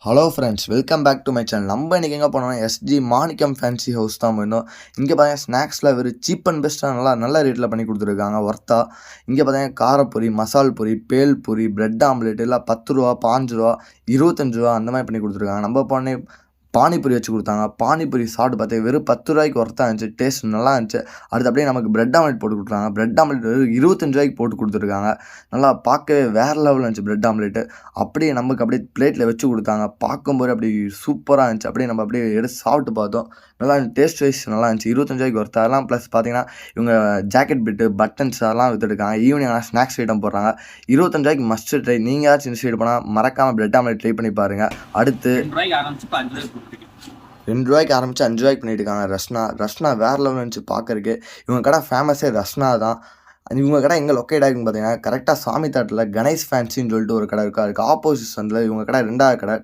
Hello friends, welcome back to my channel. நம்ம இன்றைக்கி எங்கே போனோம்னா எஸ்ஜி மாணிக்கம் ஃபேன்சி ஹவுஸ் தான் போயிருந்தோம். இங்கே பார்த்தீங்கன்னா ஸ்நாக்ஸில் வெறும் சீப் அண்ட் பெஸ்ட்டாக நல்ல ரேட்டில் பண்ணி கொடுத்துருக்காங்க ஒர்த்தா. இங்கே பார்த்தீங்கன்னா காரப்பொரி, மசால் பொரி, பேல் பொரி, பிரெட் ஆம்லேட் எல்லாம் 10 ரூபா, 5 ரூபா, 25 ரூபா அந்த மாதிரி பண்ணி கொடுத்துருக்காங்க. நம்ம போனே பானிபூரி வச்சு கொடுத்தாங்க. பானிபூரி சாப்பிட்டு பார்த்தா வெறும் 10 ரூபாய்க்கு ஒர்த்தாக இருந்துச்சு. டேஸ்ட் நல்லா இருந்துச்சு. அடுத்து அப்படியே நமக்கு பிரெட் ஆம்லேட் போட்டு கொடுத்தாங்க. பிரெட் ஆம்லேட் வெறும் 25 ரூபாய்க்கு போட்டு கொடுத்துருக்காங்க. நல்லா பார்க்கவே வேறு லெவலில் இருந்துச்சு பிரெட் ஆம்லேட்டு. அப்படியே நமக்கு அப்படியே பிளேட்டில் வச்சு கொடுத்தாங்க. பார்க்கும்போது அப்படி சூப்பராக இருந்துச்சு. அப்படியே நம்ம அப்படியே எடுத்து சாப்பிட்டு பார்த்தோம். நல்லா டேஸ்ட் வைஸ் நல்லா இருந்துச்சு. 25 ரூபாய்க்கு ஒர்த்து. அதெல்லாம் ப்ளஸ் பார்த்தீங்கன்னா இவங்க ஜாக்கெட் பிட்டு, பட்டன்ஸ் அதெல்லாம் விற்றுருக்காங்க. ஈவினிங் ஆனால் ஸ்நாக்ஸ் ஐட்டம் போடுறாங்க. 25 ரூபாய்க்கு மஸ்ட் ட்ரை. நீங்கள் யாராச்சும் இந்த சைடு போனால் மறக்காமல் பிரெட் ஆம்லேட் ட்ரை பண்ணி பாருங்கள். அடுத்து 2 ரூபாய்க்கு ஆரம்பித்து 5 ரூபாய்க்கு பண்ணிட்டு இருக்காங்க. ரஸ்னா வேறு லெவலில் இருந்துச்சு பார்க்கறக்கு. இவங்க கடை ஃபேமஸே ரஸ்னா தான். இவங்க கடை எங்கே லொக்கேட் ஆகிருக்குன்னு பார்த்தீங்கன்னா கரெக்டாக சாமி தாட்டில் கணேஷ் ஃபேன்சின்னு சொல்லிட்டு ஒரு கடை இருக்குது. அதுக்கு ஆப்போசிட் சந்தில் இவங்க கடை 2வது கடை.